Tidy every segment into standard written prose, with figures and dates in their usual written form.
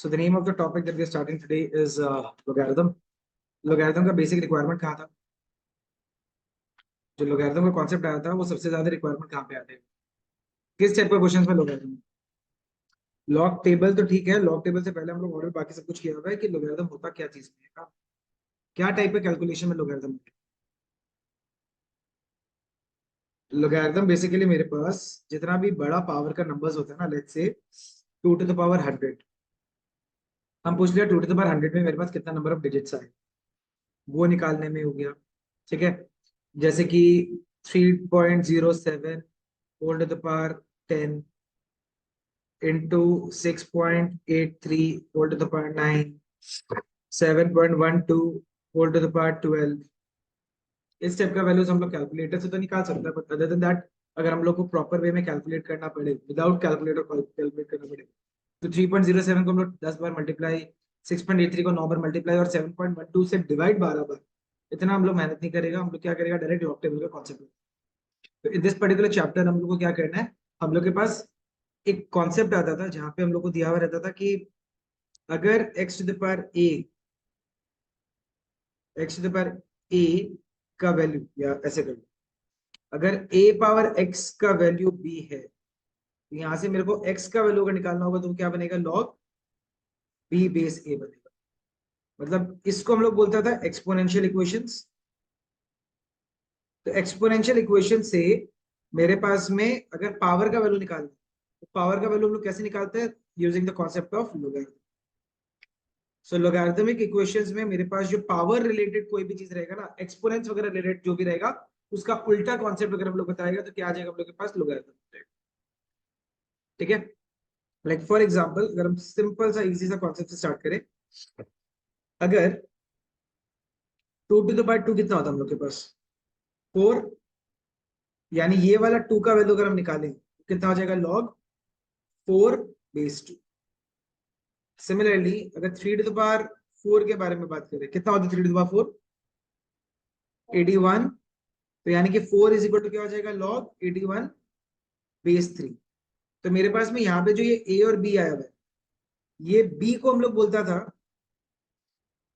So the name of the topic that we are starting today is logarithm. Logarithm का basic requirement कहाँ था? जो logarithm का concept आया था वो सबसे ज्यादा requirement कहाँ पे आते हैं? किस टाइप के क्वेश्चंस में logarithm? लॉग टेबल तो ठीक है, लॉग टेबल से पहले हम लोग और भी बाकी सब कुछ किया हुआ है कि logarithm होता क्या चीज में है, क्या टाइप के कैलकुलेशन में logarithm है? logarithm बेसिकली मेरे पास जितना भी बड़ा पावर का नंबर्स होता है ना, let's say 2 to the power 100, हम पूछ लिया 2 to the power 100 में मेरे पास कितना नंबर ऑफ डिजिट्स आए, वो निकालने में हो गया। ठीक है, जैसे कि 3.07 whole to the power 10 into 6.83 whole to the power 9, 7.12 whole to the power 12। इस टाइप का वैल्यूज हम लोग कैलकुलेटर से तो निकाल सकते हैं, बट अदर देन दैट अगर हम लोग को प्रॉपर वे में कैलकुलेट करना पड़े, विदाउट कैलकुलेटर कैलकुलेट करना पड़े, तो 3.07 को हम लोग 10 बार मल्टीप्लाई, 6.83 को 9 बार मल्टीप्लाई और 7.12 से डिवाइड 12 बार, इतना हम लोग मेहनत नहीं करेगा। हम लोग क्या करेगा, डायरेक्ट लॉग टेबल का कॉन्सेप्ट। तो इन दिस पर्टिकुलर चैप्टर हम लोग को क्या करना है, हम लोग के पास एक कॉन्सेप्ट आता था जहां पे हम लोग को दिया हुआ रहता था कि अगर x to the power a का वैल्यू, या ऐसे कर लो, अगर a पावर x का वैल्यू b है, तो यहां से मेरे को x का वैल्यू अगर निकालना होगा तो क्या बनेगा, लॉग b बेस a बनेगा। मतलब इसको हम लोग बोलता था एक्सपोनेंशियल इक्वेशंस। तो एक्सपोनेंशियल इक्वेशन से मेरे पास में अगर पावर का वैल्यू निकालना है, तो पावर का वैल्यू हम लोग कैसे निकालते हैं, using the concept of logarithm. So logarithmic equations में मेरे पास जो पावर रिलेटेड कोई भी चीज रहेगा ना, एक्सपोनेंस वगैरह रिलेटेड जो भी रहेगा, उसका उल्टा कॉन्सेप्ट अगर हम लोग बताएगा तो क्या आ जाएगा हम लोग के पास, लोगैरिथम। ठीक है, लाइक फॉर एग्जांपल अगर हम सिंपल सा इजी सा कॉन्सेप्ट से स्टार्ट करें, अगर 2 टू द पावर 2 कितना होता है हम लोग के पास, 4, यानी ये वाला 2 का वैल्यू अगर हम निकालें तो कितना हो जाएगा, लॉग 4 बेस 2। सिमिलरली अगर 3 टू द पावर 4 के बारे में बात करें, कितना होता है 3 टू द पावर 4, 81। तो यानी कि 4 इज इक्वल टू क्या हो जाएगा, लॉग 81 बेस 3। तो मेरे पास में यहाँ पे जो ये a और b आया हुआ है, ये b को हम लोग बोलता था,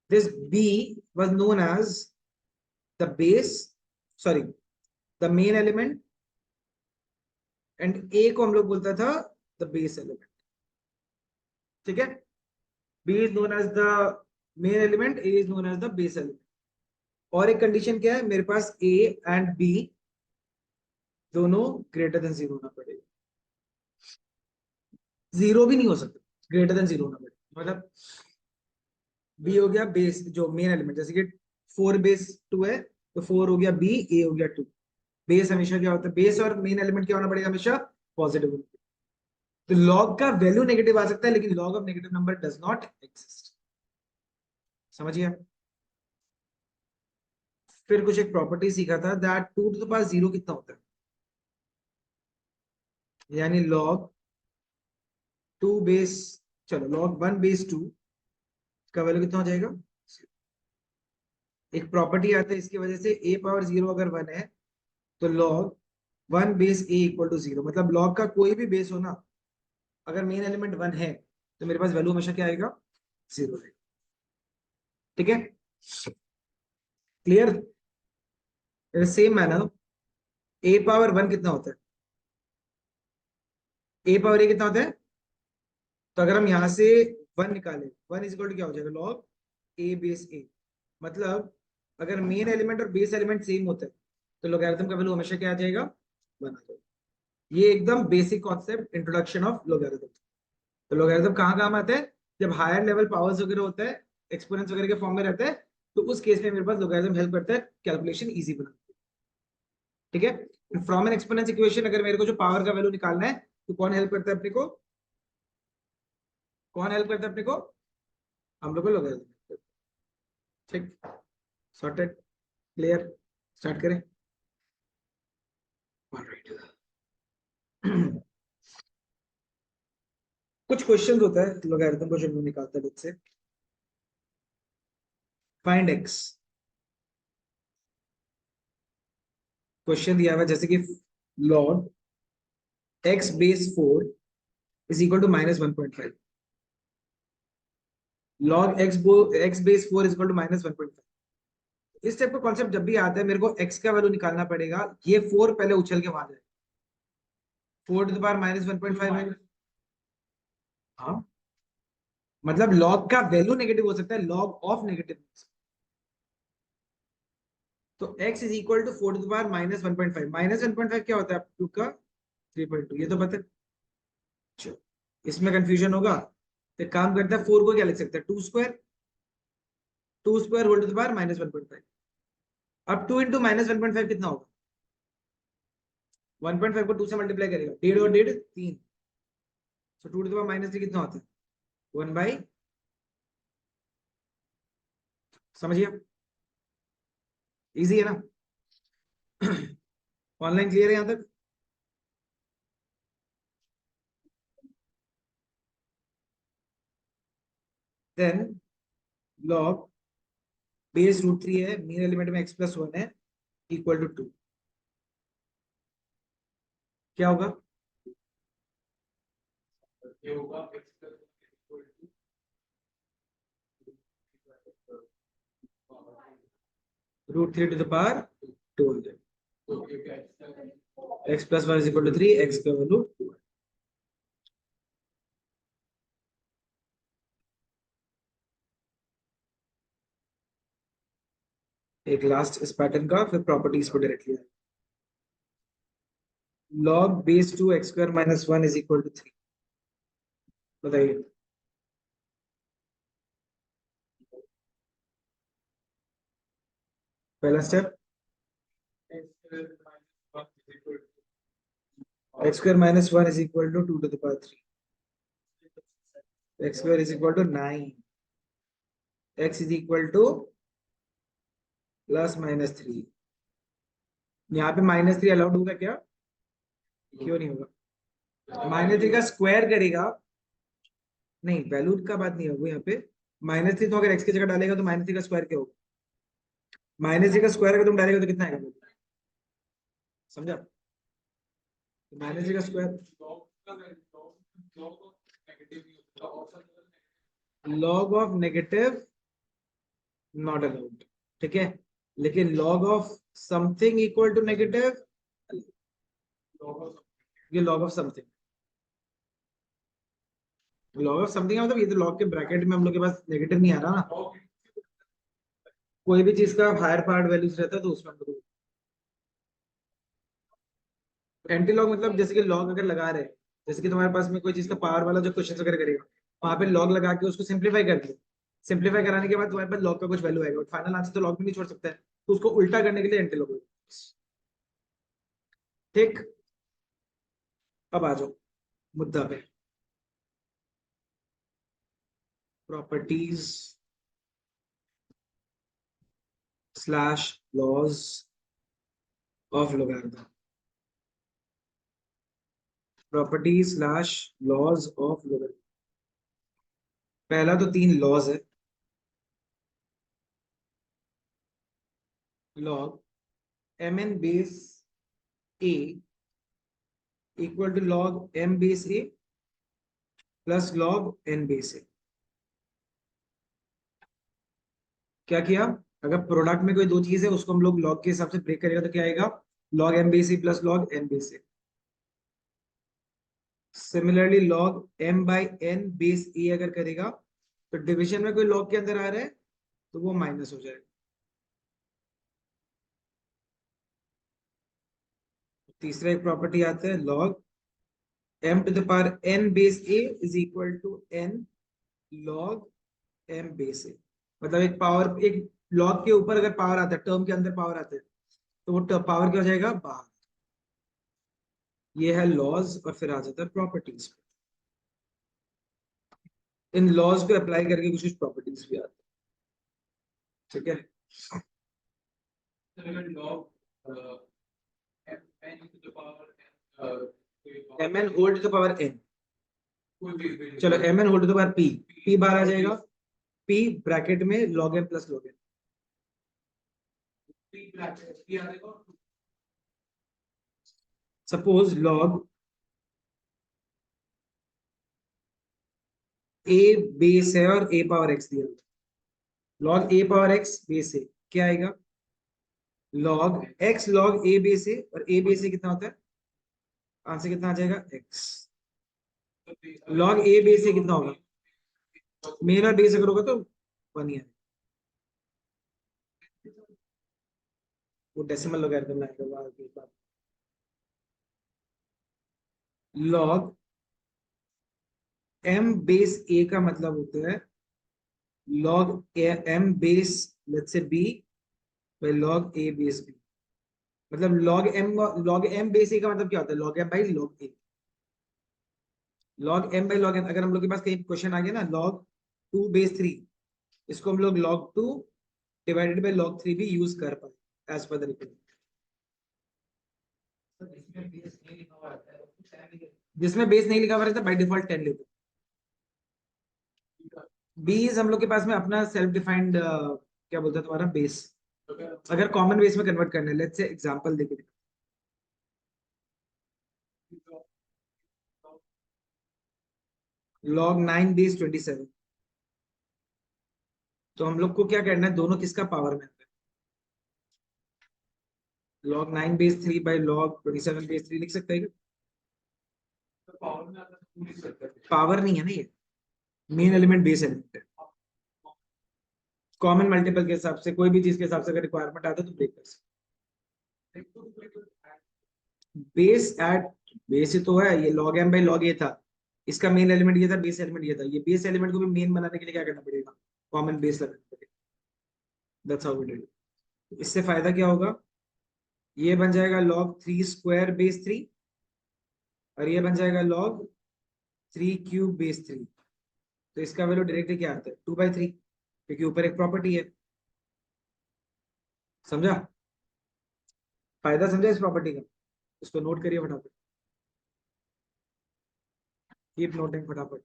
this b was known as the base, sorry the main element, and a को हम लोग बोलता था द बेस एलिमेंट। ठीक है, b is known as the main element, a is known as the base element. और एक कंडीशन क्या है, मेरे पास a एंड b दोनों ग्रेटर देन 0 होना पड़ेगा, 0 भी नहीं हो सकता, ग्रेटर देन 0 होना पड़ेगा। मतलब b हो गया बेस जो मेन एलिमेंट, जैसे कि 4 बेस 2 है, तो 4 हो गया b, a हो गया 2। बेस हमेशा क्या होता है, बेस और मेन एलिमेंट क्या होना पड़ेगा, हमेशा पॉजिटिव होना पड़ेगा। तो लॉग का वैल्यू नेगेटिव आ सकता है, लेकिन log of negative number does not exist. समझिए। फिर कुछ एक प्रॉपर्टी सीखा था, दैट 2 टू द पावर 0 कितना होता है, यानी लॉग 2 बेस, चलो लॉग 1 बेस 2 का वैल्यू कितना हो जाएगा। एक प्रॉपर्टी आता है इसकी वजह से, a पावर 0 अगर 1 है तो log 1 base a equal to 0। मतलब लॉग का कोई भी बेस हो ना, अगर मेन एलिमेंट 1 है तो मेरे पास वैल्यू हमेशा क्या आएगा, 0 है। ठीक है, clear. Same manner a power 1 कितना होता है, a पावर a कितना होता है, तो अगर हम यहां से 1 निकालें, 1 इज इक्वल टू क्या हो जाएगा, लॉग a बेस a। मतलब अगर मेन एलिमेंट और बेस एलिमेंट सेम होता है तो लोगैरिथम का वैल्यू हमेशा क्या आ जाएगा, 1 आ जाएगा। ये एकदम basic concept, introduction of logarithm. तो लोगैरिथम कहाँ काम आता है, जब हायर लेवल पावर्स वगैरह होता है, एक्सपोनेंट्स वगैरह के फॉर्म में रहता है, तो उस केस में मेरे पास लोगैरिथम हेल्प करता है कैलकुलेशन इजी बनाने में। ठीक है, फ्रॉम एन एक्सपोनेंस इक्वेशन अगर मेरे को जो पावर का वैल्यू निकालना है, तो कौन हेल्प करता है अपने को, कौन हेल्प करता है अपने को, हम लोग को लोगैरिथम। ठीक, सॉर्टेड, क्लियर, स्टार्ट करें। ऑलराइट। कुछ क्वेश्चंस होता है लोगैरिथम को जो निकालता है, let's say find x। Question दिया हुआ है जैसे कि log x base 4 is equal to -1.5। Log x base 4 is equal to -1.5। इस टाइप का कॉन्सेप्ट जब भी आता है मेरे को एक्स का वैल्यू निकालना पड़ेगा, ये 4 पहले उछल के वहां जाए, 4 टू द पावर -1.5 है। हाँ, मतलब लॉग का वैल्यू नेगेटिव हो सकता है, लॉग ऑफ नेगेटिव। तो x is equal to 4 to the power -1.5। -1.5 क्या होता है आपका? 3.2, ये तो पता है। चलो, इसमें कंफ्यूजन होगा तो एक काम करता है, 4 को क्या लिख सकते हैं? 2 square, 2 square whole to the power -1.5। अब 2 इंटू -1.5 कितना होगा? 1.5 को 2 से मल्टीप्लाई करेगा, 1.5 और 1.5 3। तो 2 टू द पावर -3 कितना होता है? 1/। समझिए, इजी है ना? ऑनलाइन क्लियर है यहां तक? देन लॉग बेस √3 है, मेन एलिमेंट में x+1 है, इक्वल टू 2। क्या होगा? ये होगा √3 to the power 2। x+1 is equal to 3, x का वैल्यू 2। एक लास्ट इस पैटर्न का, फिर प्रॉपर्टीज को directly. Log base 2 x² - 1 is equal to 3। बताइए। पहला step, x² - 1 is equal to 2 to the power 3। x² is equal to 9, x is equal to +-3। यहाँ पे -3 अलाउड होगा क्या? क्यों नहीं होगा? -3 का स्क्वायर करेगा, नहीं वैल्यू का बात नहीं होगी यहाँ पे। -3 तो अगर x की जगह डालेगा तो -3 का स्क्वायर क्या होगा? -3 का स्क्वायर अगर तुम डालेगा तो कितना आएगा? समझा? -3 का square, log of negative not allowed, ठीक है। लेकिन log of something equal to negative, ये log of something, log of something मतलब ये तो लॉग के ब्रैकेट में हम लोग के पास नेगेटिव नहीं आ रहा ना। कोई भी चीज का हायर पार्ट वैल्यूज रहता है तो उसमें हम लोग एंटी लॉग, मतलब जैसे कि लॉग अगर लगा रहे हैं, जैसे कि तुम्हारे पास में कोई चीज का पावर वाला जो क्वेश्चन वगैरह करेगा, वहां पे लॉग लगा के उसको सिंप्लीफाई कर दिया, सिंप्लीफाई कराने के बाद तुम्हारे पास लॉग का कुछ वैल्यू आएगा, फाइनल आंसर तो लॉग भी नहीं छोड़ सकता है, तो उसको उल्टा करने के लिए एंटी लॉग। ठीक, अब आ जाओ मुद्दा पे। Properties slash laws of logarithm, properties slash laws of logarithm. पहला तो 3 लॉज है। Log mn base a equal to log m base a plus log n base a। क्या किया? अगर प्रोडक्ट में कोई दो चीज है उसको हम लोग लॉग के हिसाब से ब्रेक करेगा तो क्या आएगा? Log m base a plus log n base a। Similarly log m by n base a अगर करेगा तो डिवीजन में कोई लॉग के अंदर आ रहा है तो वो माइनस हो जाएगा। तीसरा एक प्रॉपर्टी आता है, log m to the power n base a is equal to n log m base a। मतलब एक पावर, एक लॉग के ऊपर अगर पावर आता है, टर्म के अंदर पावर आता है, तो वो पावर क्या हो जाएगा? बाहर। ये है लॉज, और फिर आ जाता है प्रॉपर्टीज। इन लॉज को अप्लाई करके कुछ कुछ प्रॉपर्टीज भी आती है, ठीक है। M N whole to the power n, चलो M N whole to the power p, p बाहर आ जाएगा, p ब्रैकेट में log m प्लस log n। Suppose log A base है और ए पावर एक्स दिया, log A power X base है, क्या आएगा? लॉग एक्स लॉग ए बेस है, और ए बेस है कितना होता है? आंसर कितना आ जाएगा? एक्स। लॉग ए बेस है कितना होगा? मेन और बेस अगर होगा तो 1 ही है, वो डेसिमल लोगैरिथम आएगा। लॉग एम बेस ए का मतलब होता है log M base let's say B by log A base B. मतलब लॉग एम बेस ए का मतलब क्या होता है? Log M by log A. Log M by log N, अगर हम लोग के पास कहीं क्वेश्चन आ गया ना लॉग 2 बेस 3, इसको हम लोग लॉग 2 डिवाइडेड बाई लॉग 3 भी यूज कर पाए एज पर द रिक्वायरमेंट। जिसमें बेस नहीं लिखा हुआ रहता बाई डिफॉल्ट 10 लेते। बेस हम लोग के पास में अपना सेल्फ डिफाइंड क्या बोलते हैं तुम्हारा बेस, अगर कॉमन बेस में कन्वर्ट करना है, लेट्स से एग्जांपल देके लॉग 9 बेस 27, तो हम लोग को क्या करना है, दोनों किसका पावर में आता है? Log 9 base 3 by log 27 base 3 लिख सकते हैं क्या? पावर नहीं है ना ये, मेन एलिमेंट बेस एलिमेंट है। कॉमन मल्टीपल के हिसाब से कोई भी चीज के हिसाब से अगर रिक्वायरमेंट आता है तो ब्रेक कर सकते। बेस एट बेस ही तो है, ये लॉग एम बाई लॉग ए था, इसका मेन एलिमेंट ये था, बेस एलिमेंट ये था, ये बेस एलिमेंट को भी मेन बनाने के लिए क्या करना पड़ेगा? कॉमन बेस लगाना पड़ेगा। That's how we did. इससे फायदा क्या होगा? ये बन जाएगा लॉग 3 स्क्वायर बेस 3, और ये बन जाएगा लॉग 3 क्यूब बेस 3। तो इसका वैल्यू डायरेक्टली क्या आता है? 2/3, क्योंकि ऊपर एक प्रॉपर्टी है। समझा? फायदा समझा इस प्रॉपर्टी का? इसको नोट करिए फटाफट, कीप नोटिंग फटाफट।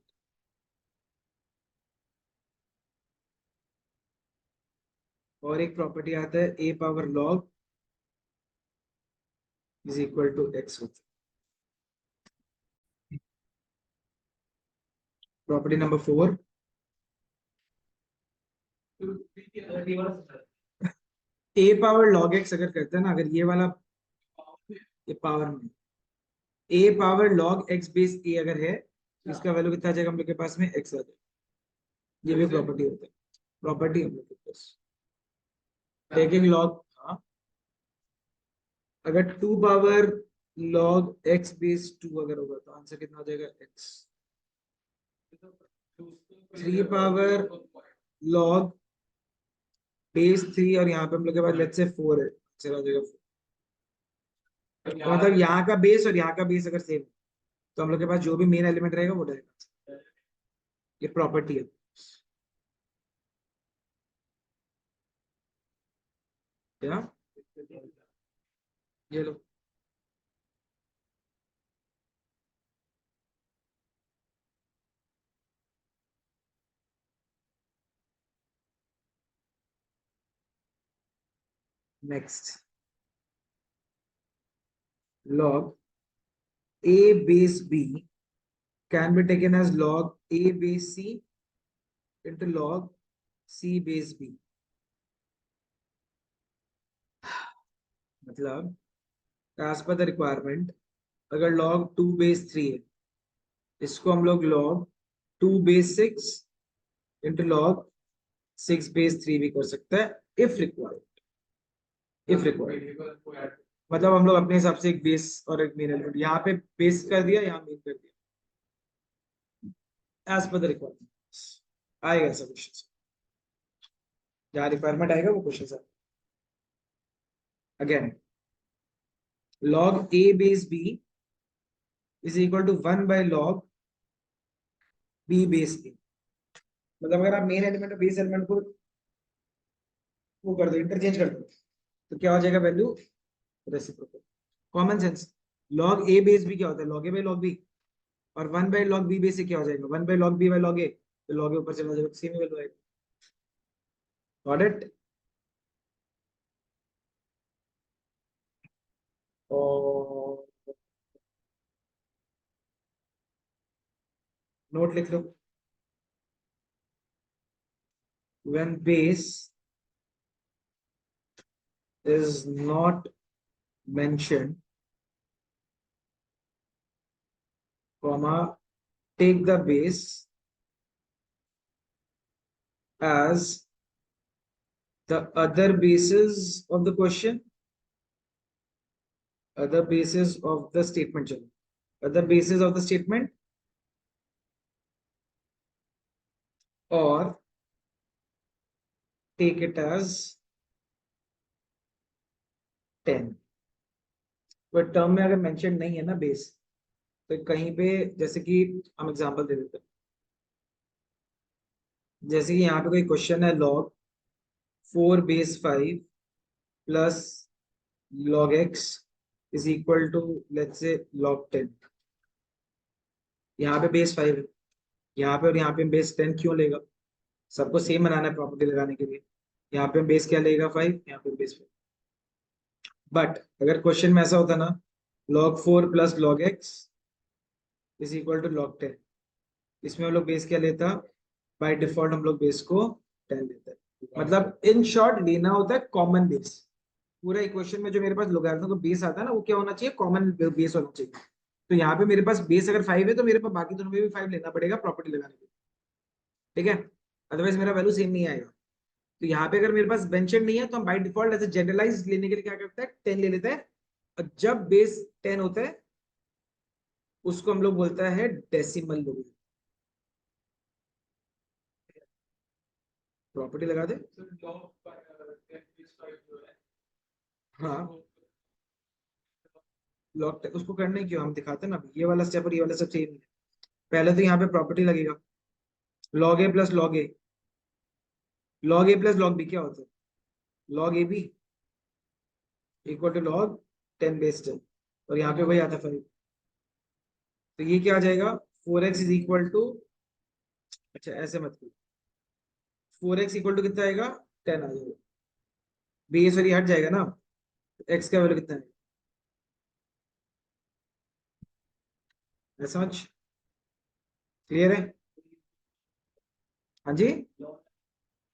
और एक प्रॉपर्टी आता है a power log is equal to x. Property number 4, a power log x अगर करते हैं ना, अगर ये वाला ये पावर में ए पावर लॉग एक्स बेस ए अगर है तो इसका वैल्यू कितना आ जाएगा हम लोग के पास में? एक्स आ जाएगा। ये भी प्रॉपर्टी होता है, प्रॉपर्टी हम लोग के पास टेकिंग लॉग। हाँ, अगर 2 पावर लॉग x बेस 2 अगर होगा तो आंसर कितना हो जाएगा? एक्स। 3 पावर लॉग बेस 3, और यहाँ पे हम लोग के पास लेट्स से 4 है, आंसर आ जाएगा 4। मतलब यहाँ का बेस और यहाँ का बेस अगर सेम तो हम लोग के पास जो भी मेन एलिमेंट रहेगा वो रहेगा। ये प्रॉपर्टी है। क्या? ये लो। Next, log a base b can be taken as log a base c into log c base b। मतलब as per the requirement, अगर log 2 बेस 3 है, इसको हम लोग log 2 base 6 into log 6 base 3 भी कर सकते हैं if required। if required मतलब हम लोग अपने हिसाब से एक बेस और एक मेन एलिमेंट यहाँ पे बेस कर दिया, यहाँ मेन कर दिया, एज पर द रिक्वायरमेंट आएगा ऐसा क्वेश्चन। जहाँ रिक्वायरमेंट आएगा वो क्वेश्चन आएगा। Again log a base b is equal to 1 by log b base a। मतलब अगर आप मेन एलिमेंट और बेस एलिमेंट को वो कर दो, इंटरचेंज कर दो, तो क्या हो जाएगा value? Reciprocal. Common sense. log a base b क्या होता है? log a by log b, और 1 by log b बेस से क्या हो जाएगा? 1 by log b by log a, तो log a ऊपर चला जाएगा, सेम वैल्यू आएगा। Got it? और नोट लिख लो। when base is not mentioned, comma, take the base as the other bases of the question, other bases of the statement, other bases of the statement, or take it as 10। तो term में अगर mention नहीं है ना base, तो कहीं पे जैसे कि हम एग्जांपल दे देते हैं, जैसे कि यहाँ पे कोई क्वेश्चन है log 4 base 5 plus log x is equal to let's say log 10। यहाँ पे बेस 5 है, यहाँ पे और यहाँ पे बेस 10 क्यों लेगा? सबको सेम बनाना है प्रॉपर्टी लगाने के लिए। यहाँ पे बेस क्या लेगा? 5, यहाँ पे बेस 5। बट अगर क्वेश्चन में ऐसा होता ना log 4 plus log x is equal to log 10, इसमें हम लोग बेस क्या लेता? बाय डिफॉल्ट हम लोग बेस को 10 लेते हैं। मतलब इन शॉर्ट लेना होता है कॉमन बेस। पूरा इक्वेशन में जो मेरे पास लोगैरिथम का बेस आता है ना, वो क्या होना चाहिए? कॉमन बेस होना चाहिए। तो यहाँ पे मेरे पास बेस अगर 5 है तो मेरे पास बाकी दोनों में भी 5 लेना पड़ेगा प्रॉपर्टी लगाने के लिए, ठीक है? अदरवाइज मेरा वैल्यू सेम नहीं आएगा। तो यहाँ पे अगर मेरे पास मेंशन नहीं है तो हम बाय डिफॉल्ट ऐसे जनरलाइज लेने के लिए क्या करते हैं? 10 ले लेते हैं। और जब बेस 10 होता है उसको हम लोग बोलता है डेसिमल लोग। प्रॉपर्टी लगा दे। हाँ, लॉग उसको करने क्यों, हम दिखाते हैं ना। ये वाला स्टेप और ये वाला स्टेप सेम है। पहले तो यहाँ पे प्रॉपर्टी लगेगा log a plus log a, log a plus log b क्या होता है? log ab equal to log 10 base 10, और यहाँ पे वही आता है 5। तो ये क्या आ जाएगा? 4x इज इक्वल टू, अच्छा ऐसे मत करो, 4x इक्वल टू कितना आएगा? 10 आ जाएगा। बेस और ये हट जाएगा ना, तो x का वैल्यू कितना है? ऐसा समझ क्लियर है? हाँ जी,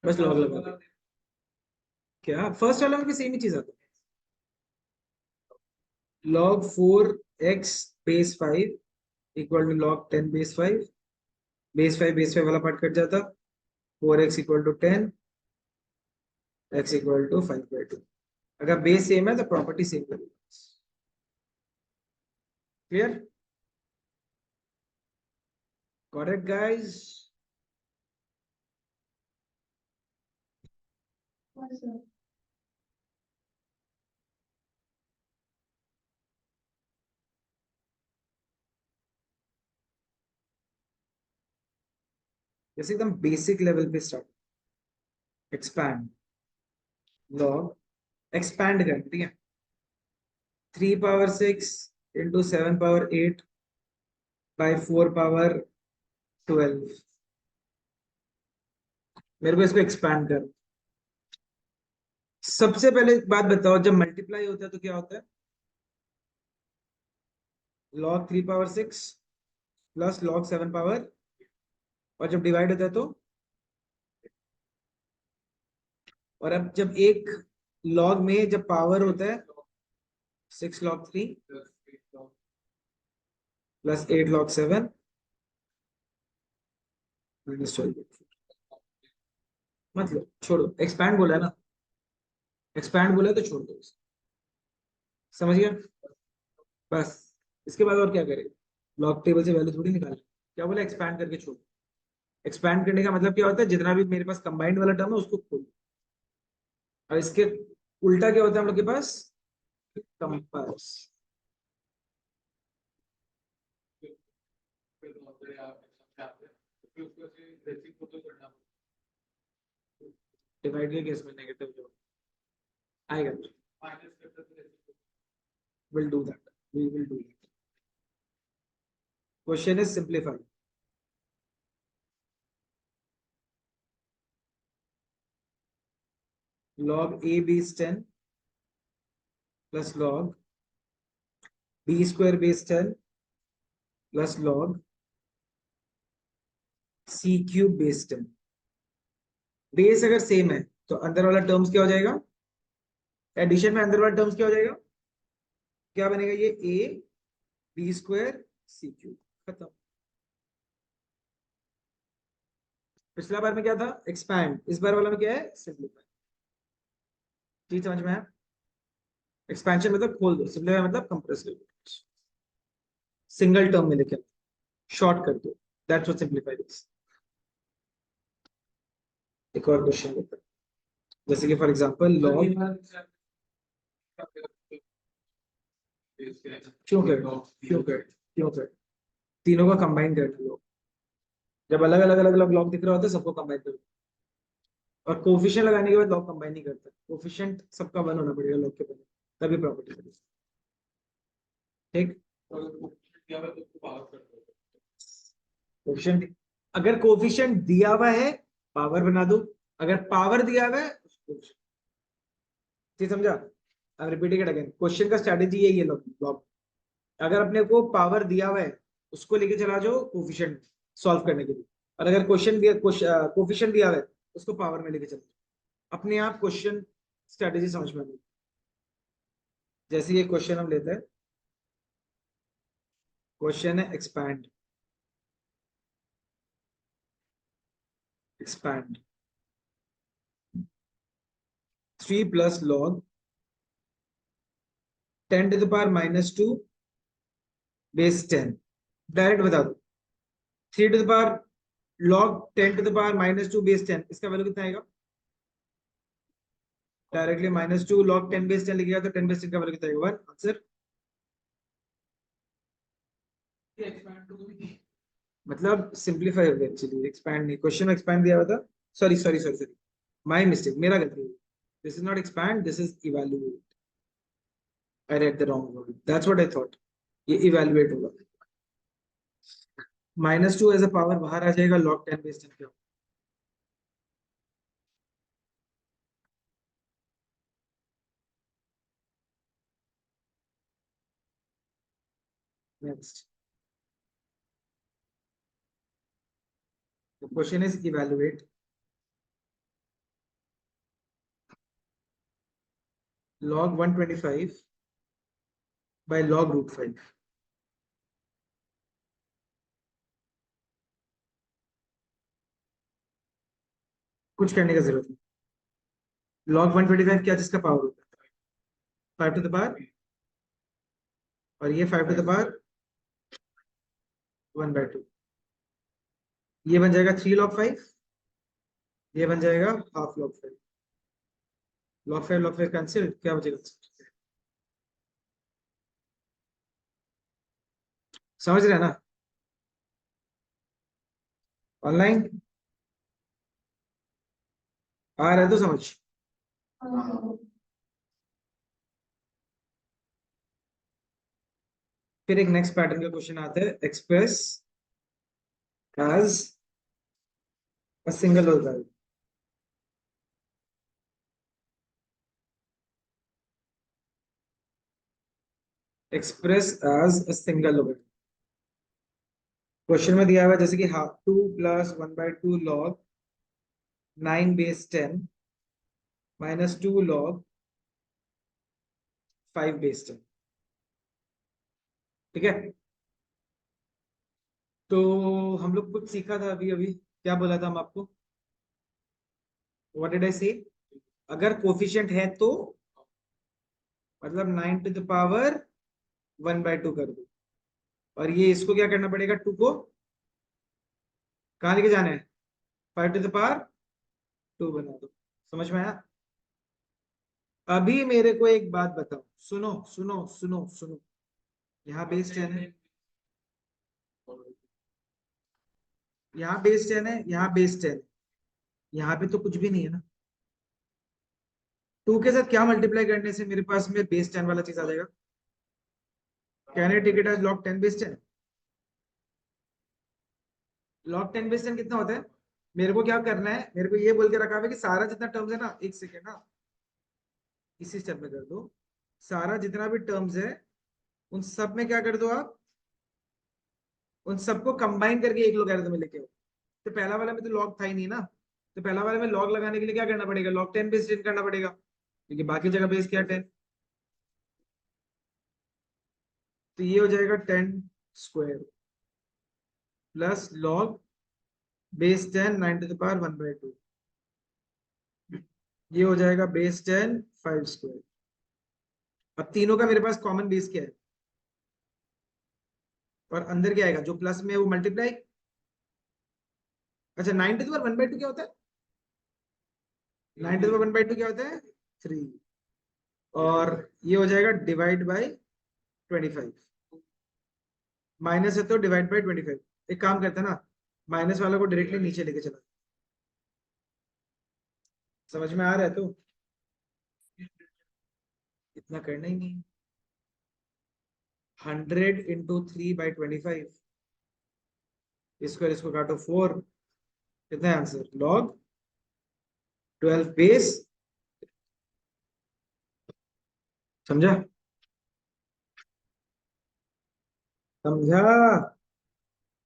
बस लॉग लगा दो। क्या फर्स्ट वाला में भी सेम ही चीज आता है? log 4x base 5 equal to log 10 base 5, base 5 वाला पार्ट कट जाता, 4x equal to 10, x equal to 5/2। अगर बेस सेम है तो प्रॉपर्टी सेम करेगी। क्लियर? Got it guys? जैसे एकदम बेसिक लेवल पे स्टार्ट, एक्सपैंड, लॉग एक्सपैंड कर, ठीक है? 3 power 6 into 7 power 8 by 4 power 12। मेरे को इसको एक्सपैंड कर। सबसे पहले एक बात बताओ, जब मल्टीप्लाई होता है तो क्या होता है? log 3 power 6 plus log 7 power, और जब डिवाइड होता है तो, और अब जब एक log में जब पावर होता है 6 log 3 प्लस 8 log 7 माइनस 12। मतलब छोड़ो, एक्सपैंड बोला है ना, एक्सपैंड बोला है तो छोड़ दो, समझ गया? बस इसके बाद और क्या करेगा? लॉग टेबल से वैल्यू थोड़ी निकाले, क्या बोला? एक्सपैंड करके छोड़। एक्सपैंड करने का मतलब क्या होता है? जितना भी मेरे पास कंबाइंड वाला टर्म है उसको खोल, और इसके उल्टा क्या होता है हम लोग के पास? कंपास। डिवाइड के केस में नेगेटिव जो आएगा, will do that, we will do that. Question is simplified. log a base 10 plus log b square base 10 plus log c cube base 10 base अगर सेम है तो अंदर वाला टर्म्स क्या हो जाएगा, एडिशन में अंदर वाला टर्म्स क्या हो जाएगा, क्या बनेगा, ये A B square C cube, खत्म। पिछला बार में क्या था, एक्सपैंड, इस बार वाला में क्या है, सिंप्लीफाई। चीज समझ में आया, एक्सपेंशन मतलब खोल दो, सिंप्लीफाई मतलब कंप्रेस कर दो, सिंगल टर्म में लेके शॉर्ट कर दो, दैट्स व्हाट सिंप्लीफाई इज। एक और क्वेश्चन लेते हैं, जैसे कि फॉर एग्जांपल लॉग, क्यों कर तीनों का कंबाइन कर लो, जब अलग अलग अलग अलग लॉग दिख रहा होता है सबको कंबाइन कर लो, और कोफिशिएंट लगाने के बाद लॉग कंबाइन नहीं करता, कोफिशिएंट सबका वन होना पड़ेगा लॉग के पहले, तभी प्रॉपर्टी बनेगी। ठीक, कोफिशिएंट, अगर कोफिशिएंट दिया हुआ है पावर बना दो, अगर पावर दिया हुआ है उसको, ठीक समझा। अब रिपीटिंग इट अगेन, क्वेश्चन का स्ट्रेटेजी यही है लॉग, अगर अपने को पावर दिया हुआ है उसको लेके चला जाओ कोफिशिएंट सॉल्व करने के लिए, और अगर क्वेश्चन दिया कोफिशिएंट दिया हुआ है उसको पावर में लेके चलो, अपने आप क्वेश्चन स्ट्रेटेजी समझ में आएगी। जैसे ये क्वेश्चन हम लेते हैं, क्वेश्चन है expand, expand 3 plus log 10 to the power -2 base 10, direct बता दो, 3 to the power log 10 to the power -2 base 10, इसका वैल्यू कितना आएगा, डायरेक्टली -2 लॉग 10 बेस 10 लिखेगा तो 10 बेस 10 का वैल्यू कितना आएगा, 1 आंसर। मतलब सिंप्लीफाई हो गया एक्चुअली, एक्सपैंड नहीं, क्वेश्चन में एक्सपैंड दिया हुआ था, sorry sorry sorry sorry, my mistake, मेरा गलती, this is not expand, this is evaluate, I read the wrong word, that's what I thought, ये इवैल्यूएट होगा, -2 एज अ पावर बाहर आ जाएगा, लॉग 10 बेस 10 क्या, next the question is evaluate log 125 by log √5, कुछ करने का जरूरत नहीं, log 125 क्या, जिसका पावर होता है 5 टू द पावर, और ये 5 टू द पावर 1/2, ये बन जाएगा 3 log 5, ये बन जाएगा हाफ log 5, log 5 कैंसिल, क्या बचेगा, समझ रहे हैं ना, ऑनलाइन आ रहा है तो समझ। फिर एक नेक्स्ट पैटर्न का क्वेश्चन आता है, express as a single logarithm, express as a single logarithm, question में दिया हुआ है जैसे कि half 2 plus 1/2 log 9 base 10 -2 log 5 base 10, ठीक है। तो हम लोग कुछ सीखा था अभी अभी, क्या बोला था हम आपको, व्हाट डिड आई से, अगर कोफिशिएंट है तो मतलब 9 टू द पावर 1/2 कर दो, और ये इसको क्या करना पड़ेगा, 2 को कहाँ लेके जाना है, 5 टू द पावर 2 बना दो, समझ में आया। अभी मेरे को एक बात बताओ, सुनो सुनो सुनो सुनो, यहाँ बेस 10 है, यहाँ बेस 10 है, यहाँ बेस 10, यहाँ पे तो कुछ भी नहीं है ना, 2 के साथ क्या मल्टीप्लाई करने से मेरे पास में बेस 10 वाला चीज आ जाएगा, can I take it as log 10 base 10, log 10 base 10 कितना होता है, मेरे को क्या करना है, मेरे को ये बोल के रखा है कि सारा जितना टर्म्स है ना, एक सेकेंड ना, इसी स्टेप में कर दो, सारा जितना भी टर्म्स है उन सब में क्या कर दो आप, उन सबको कंबाइन करके एक लोगरिथम में लेके आओ, तो पहला वाला में तो लॉग था ही नहीं ना, तो पहला वाले में लॉग लगाने के लिए क्या करना पड़ेगा, लॉग 10 बेस 10 करना पड़ेगा, क्योंकि बाकी जगह बेस क्या 10। तो ये हो जाएगा 10 square plus log base 10 9 to the power 1/2। ये हो जाएगा बेस 10 5 स्क्वायर। अब तीनों का मेरे पास कॉमन बेस क्या है, और अंदर क्या आएगा, जो प्लस में है वो मल्टीप्लाई। अच्छा 9 टू द पावर 1/2 क्या होता है, 9 टू द पावर 1/2 क्या होता है 3, और ये हो जाएगा डिवाइड बाय 25, माइनस है तो डिवाइड बाय 25। एक काम करते हैं ना, माइनस वाला को डायरेक्टली नीचे लेके चला, समझ में आ रहा है तो इतना करना ही नहीं। 100 इंटू 3/25, इसको काटो 4, कितना है आंसर, लॉग 12 बेस। समझा, समझा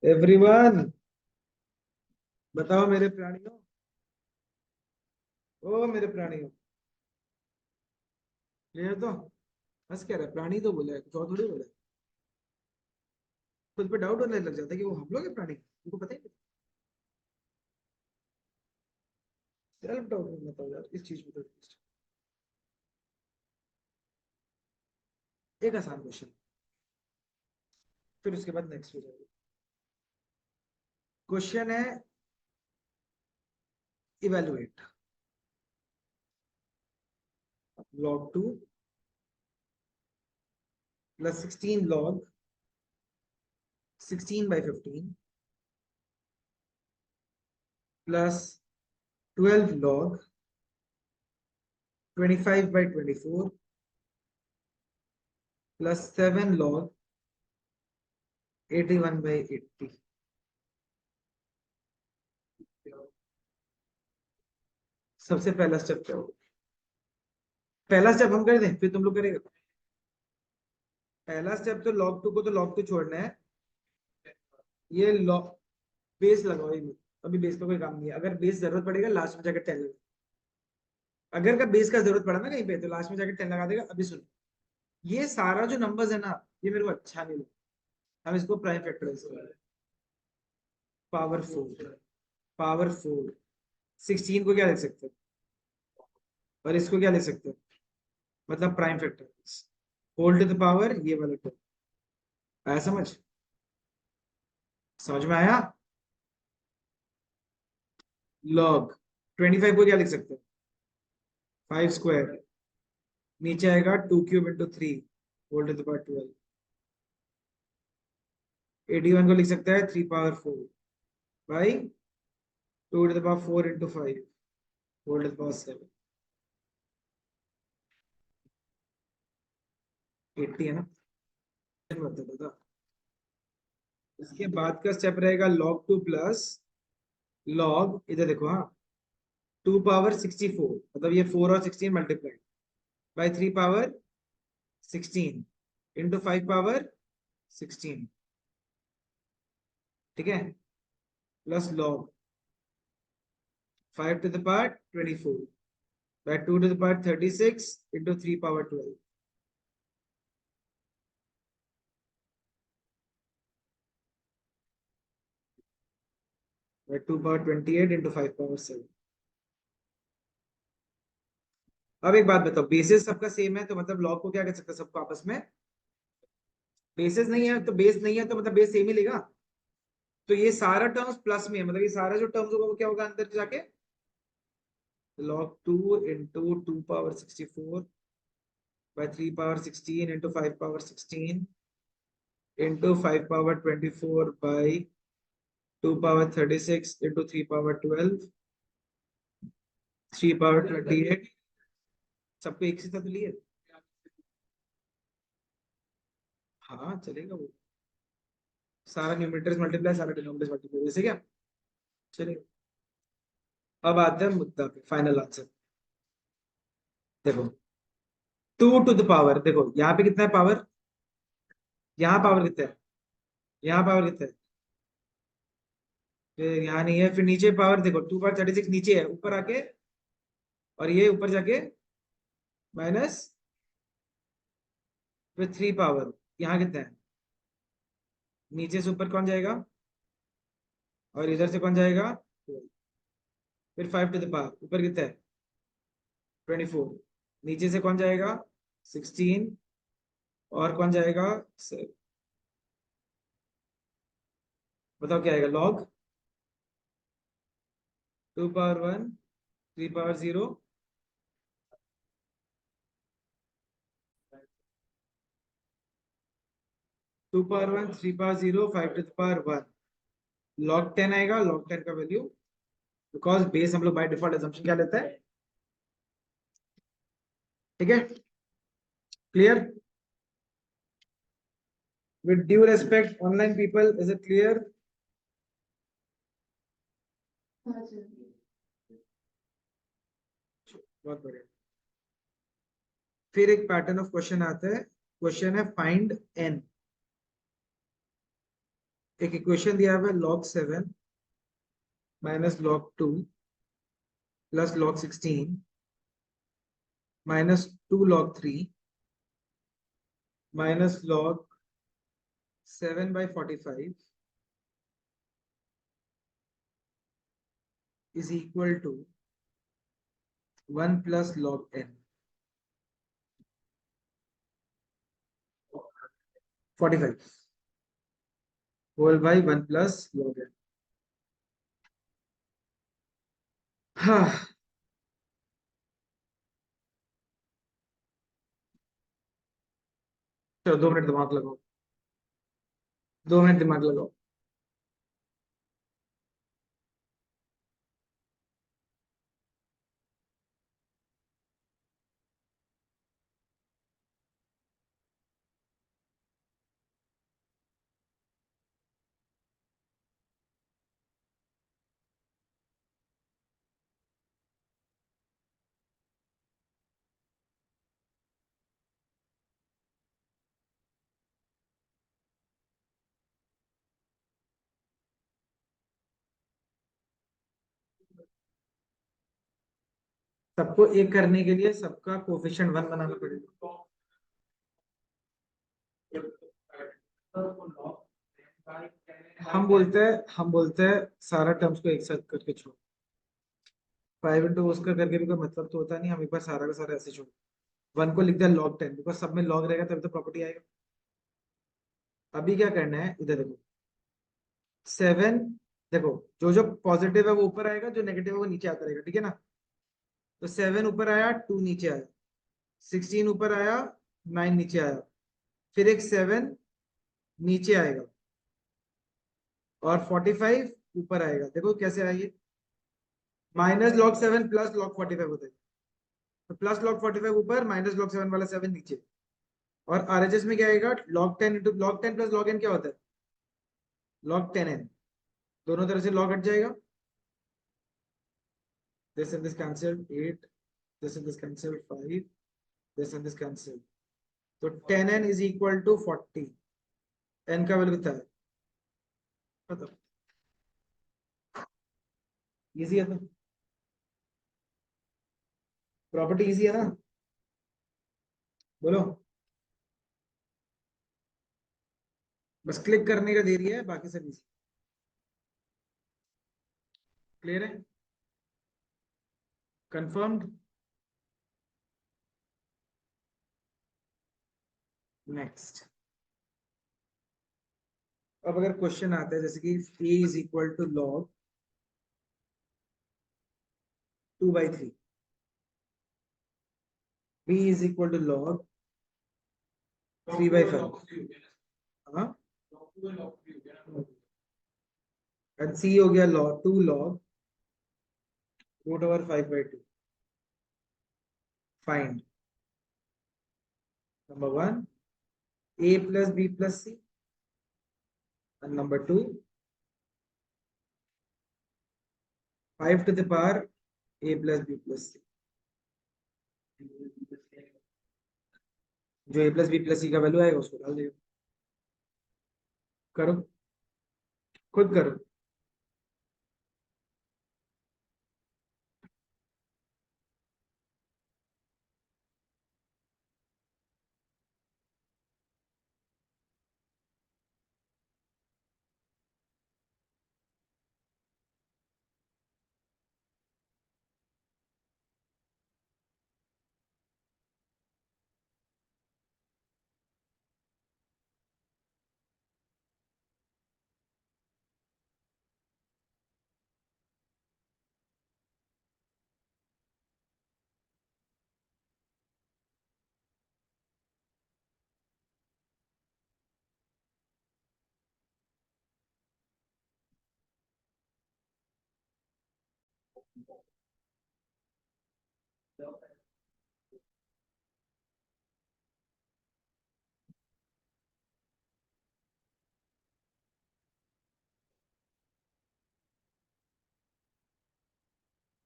एवरीवन, बताओ मेरे प्राणियों, ओ मेरे प्राणियों, क्लियर तो। बस कह रहा है प्राणी तो बोला है, कुछ और थोड़ी बोला है। खुद पे डाउट होने लग जाता है कि वो हम लोग है प्राणी, उनको पता ही नहीं। सेल्फ डाउट मत हो यार इस चीज में तो। एक आसान क्वेश्चन, फिर उसके बाद नेक्स्ट हो जाएगा। क्वेश्चन है evaluate log 2 plus 16 log 16/15 plus 12 log 25/24 plus 7 log 81/80। सबसे पहला स्टेप क्या होगा, पहला स्टेप हम कर दें फिर तुम लोग करेगा। पहला स्टेप तो log 2 को तो log 2 छोड़ना है, ये log बेस लगाओ ही, अभी बेस का कोई काम नहीं है, अगर बेस जरूरत पड़ेगा लास्ट में जाकर 10 लगा, अगर का बेस का जरूरत पड़ा ना कहीं पे तो लास्ट में जाकर 10 लगा देगा। अभी सुनो, ये सारा जो नंबर्स है ना, ये मेरे को अच्छा नहीं लगा, हम इसको प्राइम फैक्टराइज करें। पावर 4 16 को क्या लिख सकते हैं, और इसको क्या लिख सकते हैं, मतलब prime factorize, whole to the power ये वाला टर्म। आया समझ, समझ में आया। लॉग 25 को क्या लिख सकते हैं, 5 स्क्वायर, नीचे आएगा 2³ × 3 होल टू द पावर 12। 81 को लिख सकता है 3/4 by 2⁴ × 5 whole to the power 7। 80 है ना, बता। इसके बाद का स्टेप रहेगा log 2 प्लस लॉग, इधर देखो हाँ, 2 पावर 64, मतलब ये 4 और 16 multiply by 3 power 16 into 5 power 16, ठीक है, plus log 5 to the power 24 by 2 to the power 36 into 3 power 12 by 2 power 28 into 5 power 7। अब एक बात बताओ, बेसिस सबका सेम है तो मतलब लॉग को क्या कर सकते हैं, सबको आपस में बेसिस नहीं है तो बेस नहीं है तो मतलब बेस सेम ही लेगा। तो ये सारा टर्म्स प्लस में है, मतलब ये सारा जो टर्म्स होगा वो क्या होगा अंदर जाके, log 2 into 2 power 64 by 3 power 16 into 5 power 16 into 5 power 24 by 2 power 36 into 3 power 12 3 power 28। सबको एक से साथ लिए, हाँ चलेगा वो, सारा न्यूमरेटर्स मल्टीप्लाई सारा डिनोमिनेटर्स मल्टीप्लाई, वैसे क्या चलेगा। अब आते हैं मुद्दा पे, फाइनल आंसर देखो, 2 टू द पावर, देखो यहाँ पे कितना है पावर, यहाँ पावर कितना है, यहाँ पावर कितना है, फिर यहाँ नहीं है, फिर नीचे पावर देखो 2 पावर 36 नीचे है, ऊपर आके और ये ऊपर जाके माइनस, फिर 3 पावर, यहाँ कितना है, नीचे से ऊपर कौन जाएगा और इधर से कौन जाएगा 12। फिर 5 टू द पावर, ऊपर कितना है 24, नीचे से कौन जाएगा 16, और कौन जाएगा 7। बताओ क्या आएगा, log 2 power 1 3 power 0, 2 power 1 3 power 0 5 to the power 1, log 10 आएगा, log 10 का वैल्यू, बिकॉज बेस हम लोग बाय डिफॉल्ट एजम्पशन क्या लेता है, ठीक है, clear. With due respect online people, is it clear. बहुत बढ़िया। फिर एक पैटर्न ऑफ क्वेश्चन आता है, क्वेश्चन है फाइंड एन। एक इक्वेशन दिया हुआ है log 7 minus log 2 plus log 16 minus 2 log 3 minus log 7/45 is equal to 1 plus log n 45 whole by 1 plus log n। हाँ, चलो 2 मिनट दिमाग लगाओ, 2 मिनट दिमाग लगाओ। सबको एक करने के लिए सबका कोफिशिएंट 1 बनाना पड़ेगा। हम बोलते हैं सारा टर्म्स को एक साथ करके छोड़, 5 इंटू उसका करके भी कोई मतलब तो होता नहीं, हम एक बार सारा का सारा ऐसे छोड़, 1 को लिख दिया log 10, बिकॉज सब में लॉग रहेगा तभी तो प्रॉपर्टी आएगा। अभी क्या करना है, इधर देखो 7, देखो जो जो पॉजिटिव है वो ऊपर आएगा, जो नेगेटिव है वो नीचे आता रहेगा, ठीक है ना। तो 7 ऊपर आया, 2 नीचे आया, 16 ऊपर आया, 9 नीचे आया, फिर एक 7 नीचे आएगा और 45 ऊपर आएगा। देखो कैसे आएगी, -log 7 प्लस log 45 होता है, तो प्लस log 45 ऊपर, -log 7 वाला 7 नीचे। और आरएचएस में क्या आएगा, log 10 into log 10 plus log n क्या होता है, log 10n। दोनों तरह से log हट जाएगा, this and this cancelled 8, this and this cancelled 5, this and this cancelled, तो 10n is equal to 40। n का वैल्यू कितना है बताओ, इजी है, तो प्रॉपर्टी इजी है ना, बोलो। बस क्लिक करने का देरी है, बाकी सब इजी। क्लियर है, कंफर्म्ड। नेक्स्ट, अब अगर क्वेश्चन आता है जैसे कि a is equal to log 2/3, b is equal to log 3/5, हाँ, एंड c हो गया log 2 log √5/2। Find number 1 a plus b plus c, and number 2 5 to the power a plus b plus c। जो a plus b plus c का value आएगा उसको डाल देगा, करो खुद करो।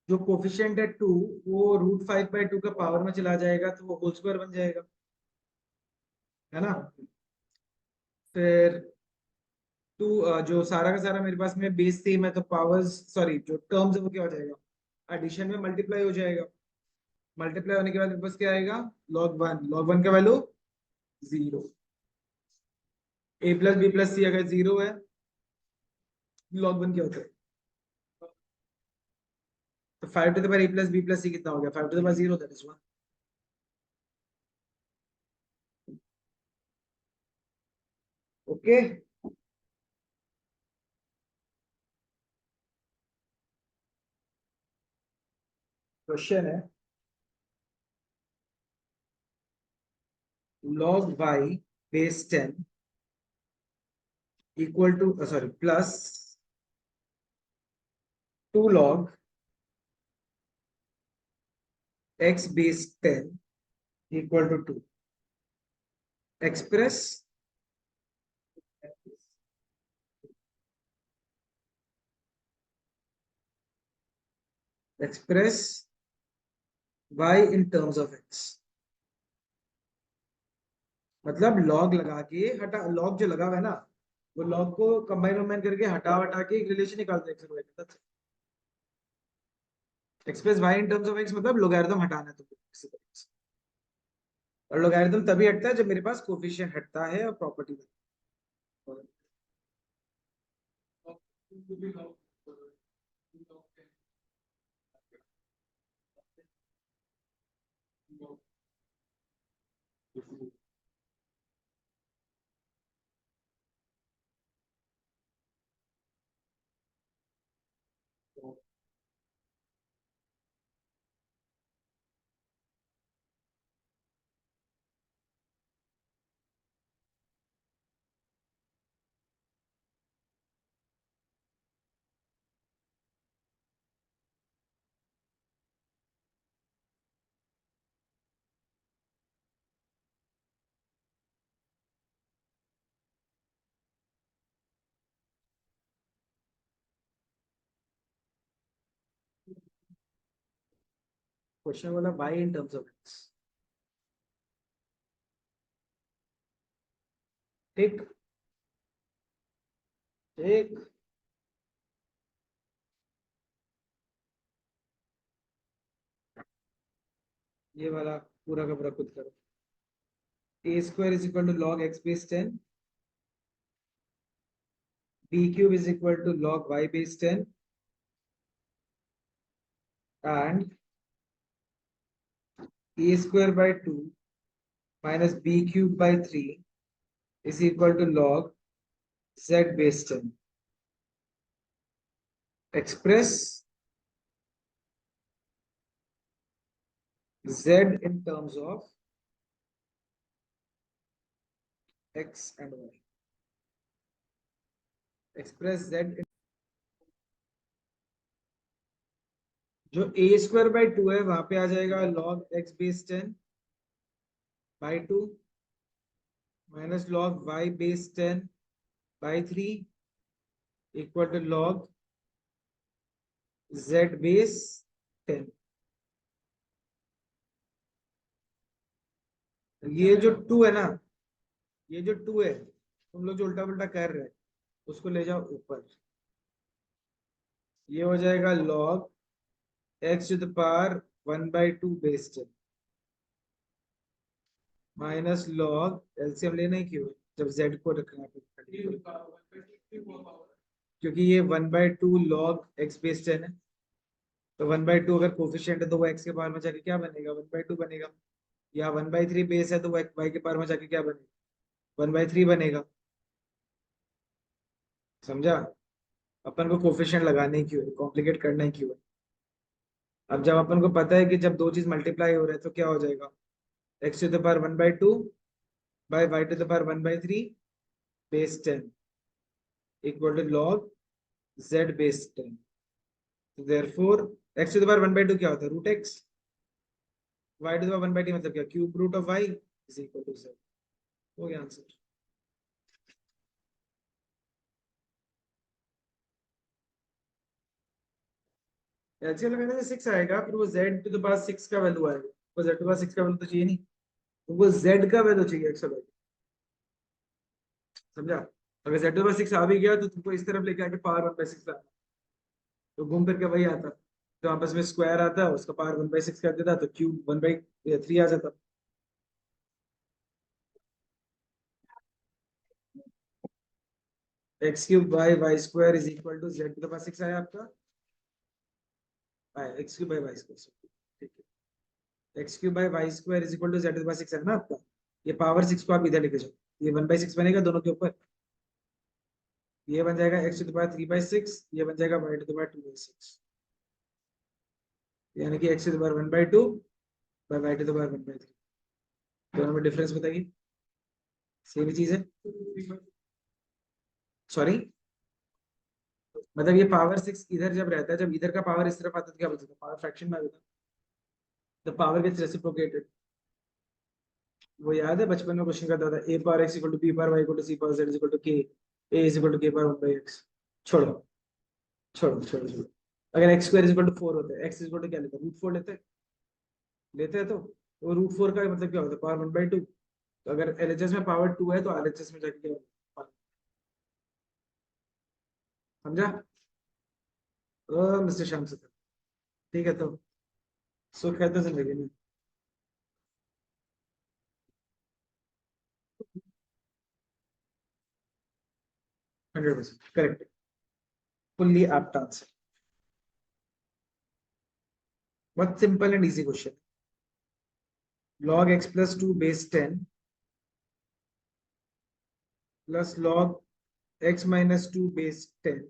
जो कोफिशिएंट है 2, वो √5/2 का पावर में चला जाएगा तो वो होल स्क्वायर बन जाएगा, है ना। फिर जो सारा का सारा मेरे पास में बेस सेम है तो पावर्स, सॉरी, जो टर्म्स है वो क्या हो जाएगा, एडिशन में मल्टीप्लाई हो जाएगा। मल्टीप्लाई होने के बाद मेरे पास क्या आएगा, log 1 का वैल्यू 0। a+b+c अगर 0 है, log 1 क्या होता है, तो 5 to the power a+b+c कितना हो गया, 5 to the power 0, that is 1। Okay. Question है log y base 10 equal to, sorry, plus 2 log x base 10 equal to 2। Express express y in terms of x। मतलब log लगा के हटा, log जो लगा हुआ है ना, वो लॉग को कंबाइन करके हटा हटा के एक रिलेशन निकालते हैं x और y का। Express y in terms of x मतलब लोगारिथम हटाना है तो किसी तरीके से। और लोगारिथम तभी हटता है जब मेरे पास कोफिशिएंट हटता है और प्रॉपर्टी। क्वेश्चन वाला y in terms of x। ठीक ठीक। ये वाला पूरा का पूरा खुद करो। a² = log x base 10, b³ = log y base 10, and a² by 2 minus b³ by 3 is equal to log z base 10. Express z in terms of x and y. Express z in, जो a² by 2 है वहां पे आ जाएगा log x base 10/2 minus log y base 10/3 equal to log z base 10। ये जो 2 है ना, ये जो 2 है, तुम लोग जो उल्टा पुल्टा कर रहे हैं उसको ले जाओ ऊपर। ये हो जाएगा log x⁴ 1/2 base 10 minus log, LCM लेना ही क्यों है जब z को रखना है, क्योंकि ये 1/2 log x base 10 है। तो 1/2 अगर कोफिशिएंट है तो वो x के पावर में जाके क्या बनेगा, 1/2 बनेगा। या 1/3 बेस है तो वो y के पावर में जाके क्या बनेगा, 1/3 बनेगा। समझा। अपन को कोफिशिएंट लगाने ही क्यों है, कॉम्प्लिकेट करना ही क्यों है। अब जब अपन को पता है कि जब दो चीज मल्टीप्लाई हो रहे हैं तो क्या हो जाएगा, x⁴ 1/2 by y⁴ 1/3 base 10 equal to log z base 10। So therefore x to the power 1/2 क्या होता है? Root x. Y to the power 1/t मतलब क्या? Cube root of y is equal to z। हो गया आंसर। एलसीएम लगाने से 6 आएगा, फिर वो z टू द पावर 6 का वैल्यू आएगा। वो z टू द पावर 6 का वैल्यू तो चाहिए नहीं, तुमको z का वैल्यू चाहिए एक्स वाई। समझा? अगर z टू द पावर 6 आ भी गया तो तुमको इस तरफ लेके आके पावर 1/6 लाना, तो घूम फिर के वही आता। तो आपस में स्क्वायर आता है, उसका पावर 1/6 कर देता तो क्यूब 1/3 आ जाता। X cube by y square is equal to z to the power 6 आया आपका, x cube by y square. ठीक है, x cube by y square is equal to z to the power 6 है ना आपका। ये पावर 6 को आप इधर लेके जाओ, ये 1/6 बनेगा दोनों के ऊपर। ये बन जाएगा x टू द पावर 3/6, ये बन जाएगा y टू द पावर 2/6, यानी कि x to the power 1/2 by y to the power 1/3। दोनों में डिफरेंस बताइए। सेम ही चीज है। सॉरी, मतलब ये पावर 6 इधर जब रहता है, जब इधर का पावर इस तरफ आता है तो क्या बोलते हैं? पावर फ्रैक्शन में आ जाता है। The power gets reciprocated. वो याद है बचपन में क्वेश्चन करता था, a power x equal to b power y equal to c power z equal to k, a is equal to k power 1/x। छोड़ो छोड़ो छोड़ो छोड़ो। अगर x square is equal to 4 होता है, x इज इक्वल टू क्या लेते हैं? रूट 4 लेते हैं तो वो रूट 4 का मतलब क्या होता है? पावर 1/2। तो अगर एलएचएस में पावर 2 है तो आरएचएस में जाके क्या होगा? समझा? Mister Shyam sir. ठीक है, तो सुख है तो जिंदगी में। 100% करेक्ट, फुल्ली एप्ट आंसर। बहुत simple and easy question. log x plus 2 base 10 plus log x minus 2 base 10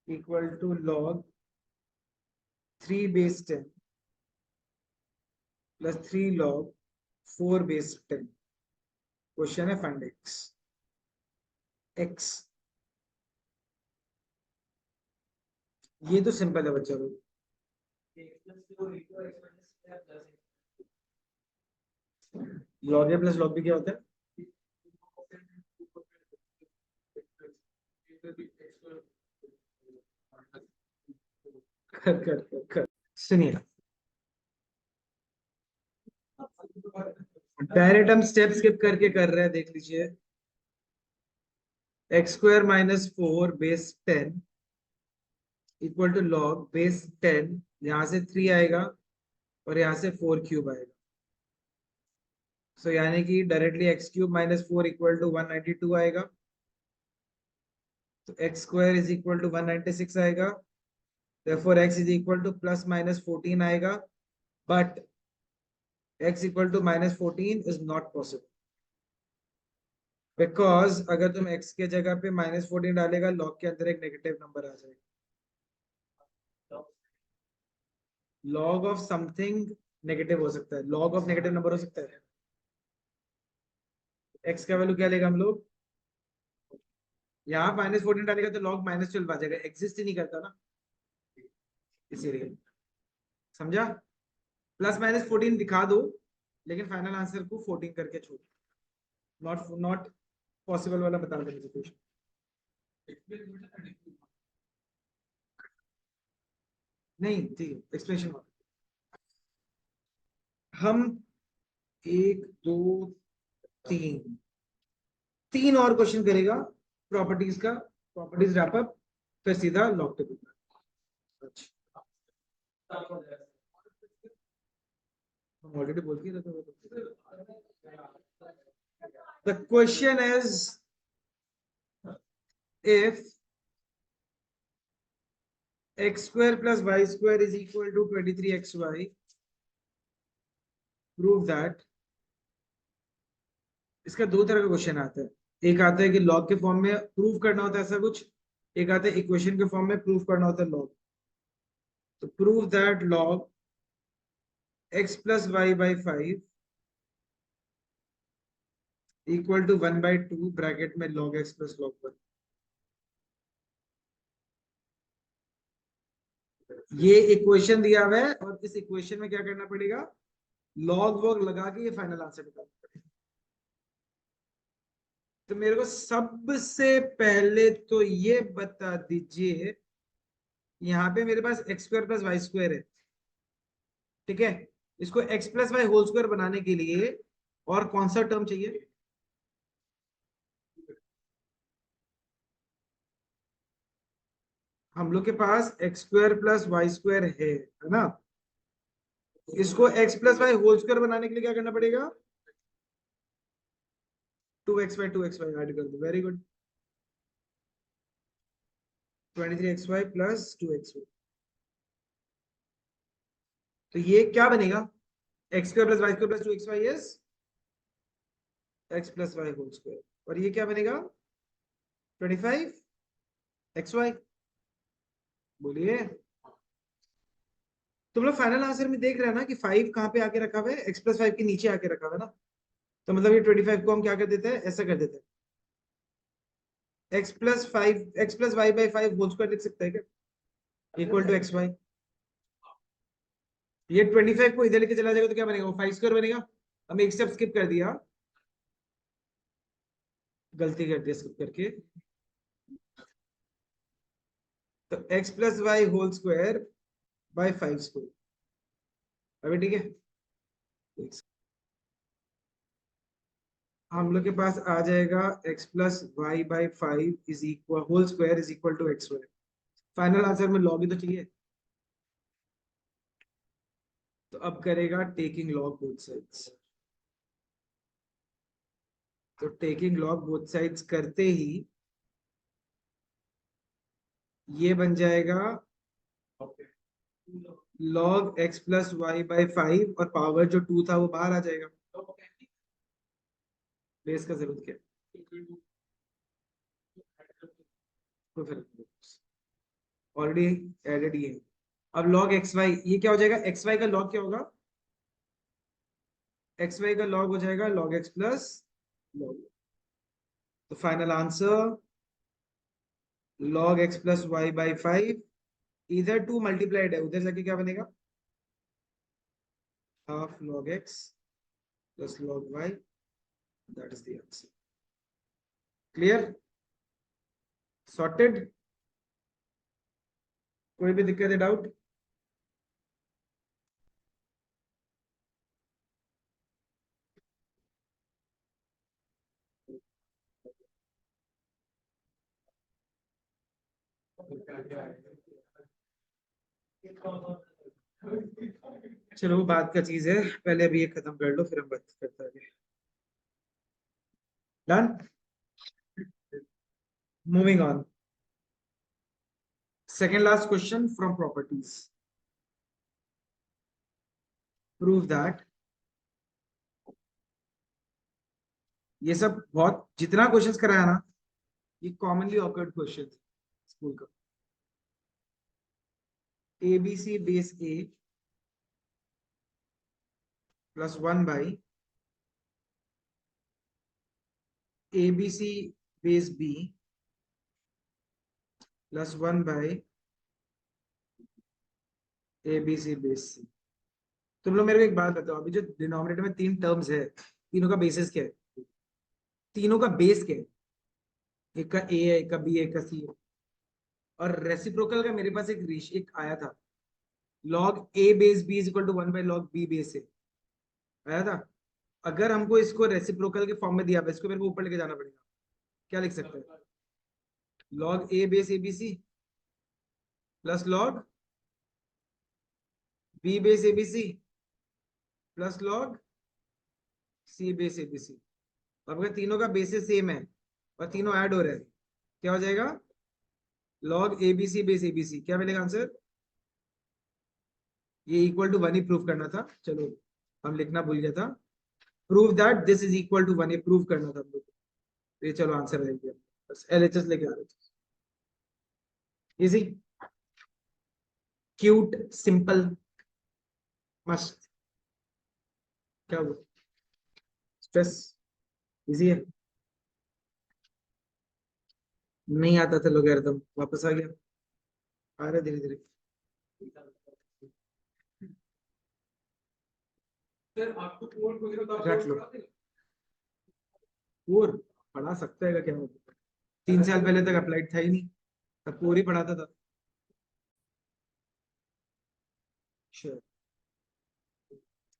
equal to log 3 base 10 plus 3 log 4 base 10। Question है फाइंड x। x ये तो सिंपल है बच्चा लोग। log a plus log b क्या होता है? कर सुनिए, डायरेक्ट हम स्टेप स्किप करके कर रहे हैं, देख लीजिए। X square minus 4 base 10 equal to log base 10, यहाँ से 3 आएगा और यहाँ से 4 क्यूब आएगा। सो यानी कि directly x cube minus 4 equal to 192 आएगा, तो एक्स स्क्वायर इज इक्वल टू 196 आएगा। therefore x is equal to plus minus 14 आएगा, but x equal to minus 14 is not possible, because अगर तुम x के जगह पे माइनस 14 डालेगा, लॉग के अंदर एक नेगेटिव नंबर आ जाएगा। लॉग ऑफ समथिंग नेगेटिव हो सकता है, लॉग ऑफ नेगेटिव नंबर हो सकता है। x का वैल्यू क्या लेगा हम लोग? यहाँ माइनस 14 डालेगा तो लॉग माइनस 12 आ जाएगा, एग्जिस्ट ही नहीं करता ना, इसीलिए। समझा? प्लस माइनस 14 दिखा दो, लेकिन फाइनल आंसर को 14 करके छोड़, नॉट नॉट पॉसिबल वाला बता देने की कोशिश। नहीं, ठीक है, एक्सप्लेनेशन। हम एक दो तीन तीन और क्वेश्चन करेगा प्रॉपर्टीज का, प्रॉपर्टीज रैप अप, फिर सीधा लॉक टू पेपर। हम ऑलरेडी बोल दिए थे। The question is, if x square plus y square is equal to 23xy, prove that। इसका दो तरह का क्वेश्चन आता है, एक आता है कि लॉग के फॉर्म में प्रूव करना होता है ऐसा कुछ, एक आता है इक्वेशन के फॉर्म में प्रूव करना होता है लॉग। तो prove that log x plus y by 5 equal to 1/2 bracket में log x plus log 1। ये इक्वेशन दिया हुआ है और इस इक्वेशन में क्या करना पड़ेगा, लॉग वॉग लगा के ये फाइनल आंसर निकालना पड़ेगा। तो मेरे को सबसे पहले तो ये बता दीजिए, यहाँ पे मेरे पास x square plus y square है, ठीक है। इसको x plus y whole square बनाने के लिए और कौन सा टर्म चाहिए, हम लोग के पास x square plus y square है ना। इसको x plus y whole square बनाने के लिए क्या करना पड़ेगा, 2x y ऐड कर दो, very good. 23xy plus 2xy, तो ये क्या बनेगा, x square plus y square plus 2xy is x plus y whole square, और ये क्या बनेगा 25xy। बोलिए, तुम लोग फाइनल आंसर में देख रहे हैं ना कि 5 कहाँ पे आके रखा हुआ है, एक्स प्लस 5 के नीचे आके रखा हुआ है ना। तो मतलब ये 25 को हम क्या कर देते हैं, ऐसा कर देते हैं, x plus y by 5 whole square लिख सकते हैं क्या, इक्वल टू एक्स वाई। ये 25 को इधर लेके चला जाएगा तो क्या बनेगा, वो 5 स्क्वायर बनेगा। हम एक स्टेप स्किप कर दिया, गलती कर दिया स्किप करके। तो x plus y whole square by 5 square, अभी ठीक है। हम लोग के पास आ जाएगा x plus y by 5 is equal whole square is equal to x y. Final answer में लॉग ही तो चाहिए, तो अब करेगा टेकिंग लॉग बोथ साइड्स। तो टेकिंग लॉग बोथ साइड्स करते ही ये बन जाएगा log x plus y by 5, और पावर जो 2 था वो बाहर आ जाएगा। बेस का जरूरत क्या है? तो फिर ऑलरेडी एडेड ये है। अब लॉग एक्स वाई, ये क्या हो जाएगा, एक्स वाई का लॉग क्या होगा, एक्स वाई का लॉग हो जाएगा लॉग एक्स प्लस लॉग। तो final answer log x plus y by 5, इधर 2 मल्टीप्लाइड है, उधर जाके क्या बनेगा, half log x plus log y, that is the answer. Clear, sorted, कोई भी दिक्कत है, डाउट। चलो वो बात का चीज है, पहले अभी ये खत्म कर लो फिर हम बात करते हैं। Done, moving on. Second last question from properties, prove that, ये सब बहुत जितना क्वेश्चंस कराया ना, ये कॉमनली ऑकर्ड क्वेश्चन स्कूल का। A B C base a plus 1 by a B C base b plus 1 by a B C base c. तुम लोग मेरे को एक बात बताओ, अभी जो डिनोमिनेटर में 3 टर्म्स है, तीनों का बेसिस क्या है, तीनों का बेस क्या है, एक का ए है, एक का बी है, एक का सी है। और रेसिप्रोकल का मेरे पास एक आया था, log A base b is equal to 1 by log B base a, आया था। अगर हमको इसको रेसिप्रोकल के फॉर्म में दिया हुआ है, इसको मेरे को ऊपर लेके जाना पड़ेगा, क्या लिख सकते हैं, log A base A B C plus log B base A B C plus log C base A B C. अब अगर तीनों का बेसिस सेम है और तीनों ऐड हो रहे हैं, क्या हो जाएगा, log A B C base A B C, क्या मिलेगा आंसर, ये इक्वल टू 1 ही प्रूव करना था, चलो हम लिखना भूल गया था, prove that this is equal to 1, ये प्रूव करना था हम लोग को। तो ये चलो आंसर आ गया, बस एलएचएस लेके आ रहे थे, इजी, क्यूट, सिंपल, मस्त, क्या हुआ, स्ट्रेस, इजी है, नहीं आता था लोग एकदम वापस आ गया, आ रहे धीरे धीरे। सर आपको कोड पूछना तो रख लो। कोर पढ़ा सकता है क्या होता है? 3 साल पहले तक अप्लाइड था ही नहीं, तब कोर ही पढ़ाता था। Sure.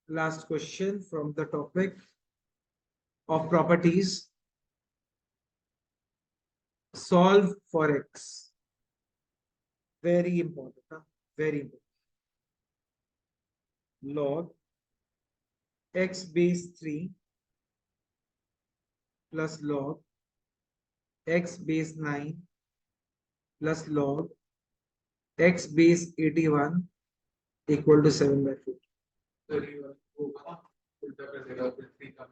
Last question from the topic of properties. Solve for x. Very important. Huh? Very important. Log x base 3 plus log x base 9 plus log x base 81 equal to 7/4. Sir ये होगा ना उल्टा कर देगा फिर 3 का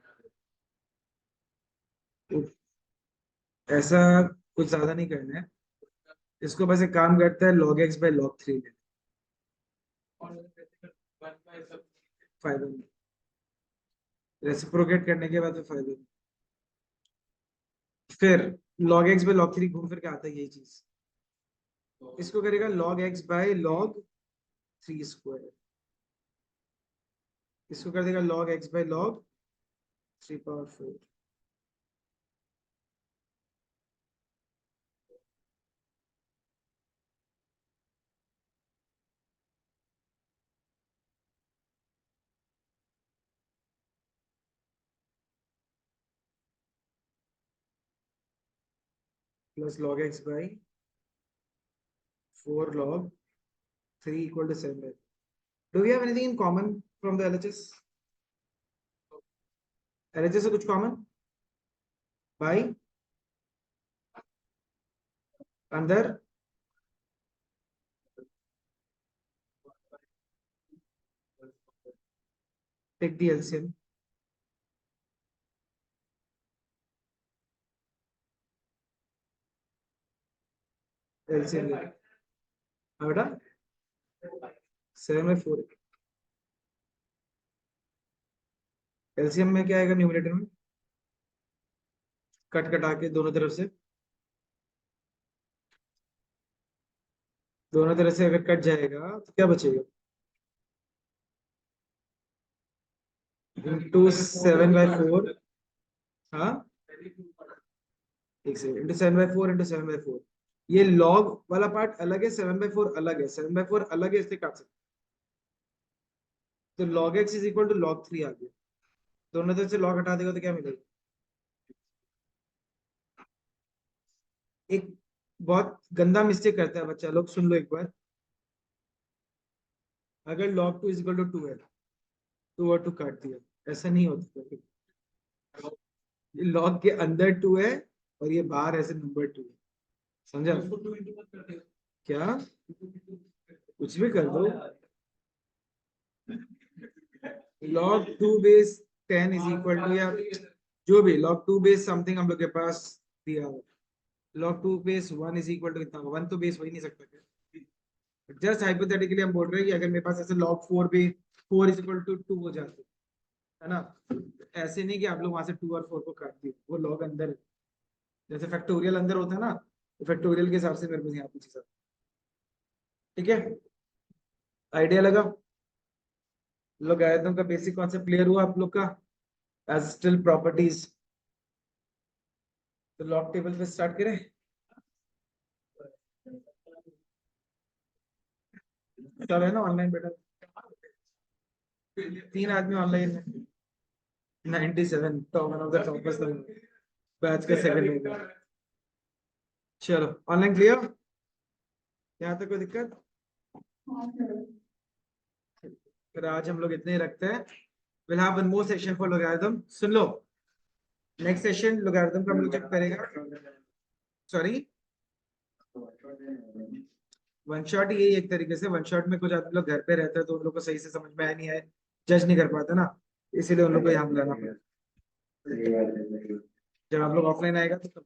ऐसा कुछ ज्यादा नहीं करना है इसको, बस एक काम करता है log x by log 3 ले, और 1 बाय सब फायदा नहीं, रेसिप्रोकेट करने के बाद तो फायदा नहीं। फिर log x by log 3 घूम फिर के आता है यही चीज, इसको करेगा log x by log 3 square, इसको कर देगा log x by log 3/4 plus log x by 4 log 3 equal to 7/4. Do we have anything in common from the LHS? LHS से कुछ कॉमन भाई अंदर? Take the LCM. एलसीएम बेटा 7/4। LCM में क्या आएगा न्यूमरेटर में? कट कटा के दोनों तरफ से अगर कट जाएगा तो क्या बचेगा? इंटू 7/4। हाँ एक सेकंड, इंटू 7/4 इंटू 7/4। ये लॉग वाला पार्ट अलग है, 7/4 अलग है, 7/4 अलग है, इससे काट सकते। तो log x is equal to log 3 आ गया, दोनों तरफ से log हटा देगा तो क्या मिलेगा? एक बहुत गंदा मिस्टेक करता है बच्चा लोग, सुन लो एक बार। अगर log 2 इज इक्वल टू 2 है, 2 और 2 काट दिया, ऐसा नहीं होता कभी। ये log के अंदर 2 है और ये बाहर ऐसे नंबर 2 है, समझा? उसको 2 इंटू मत कर देगा क्या कुछ भी कर दो, log 2 base 10 is equal to, या जो भी log 2 बेस समथिंग हम लोग के पास दिया हो, log 2 base 1 is equal to कितना? 1 तो बेस हो ही नहीं सकता क्या? जस्ट हाइपोथेटिकली हम बोल रहे हैं कि अगर मेरे पास ऐसे log 4 भी 4 इज इक्वल टू 2 हो जाते है ना, ऐसे नहीं कि आप लोग वहां से 2 और 4 को काट दिए, वो log अंदर है, जैसे फैक्टोरियल अंदर होता है ना, तो फैक्टोरियल के हिसाब से मेरे पास यहाँ पीछे सब। ठीक है, आइडिया लगा? लोगरिथम का बेसिक कॉन्सेप्ट क्लियर हुआ आप लोग का? एज स्टिल प्रॉपर्टीज, तो लॉग टेबल पे स्टार्ट करें। सब है ना ऑनलाइन बेटा? 3 आदमी ऑनलाइन है, 97 तो one of the toppers batch का सेकंड हो गया। चलो ऑनलाइन क्लियर, यहाँ तक कोई दिक्कत? फिर आज हम लोग इतने ही रखते हैं। Will have one more session for logarithm, soon low. Next session logarithm का हम लोग जब करेगा, सॉरी वन शॉट, यही एक तरीके से वन शॉट में कुछ आदमी लोग घर पे रहते हैं तो उन लोग को सही से समझ में आया नहीं है, जज नहीं कर पाते ना, इसीलिए उन लोग को यहाँ बुलाना पड़ता है। जब आप लोग ऑफलाइन आएगा तो तब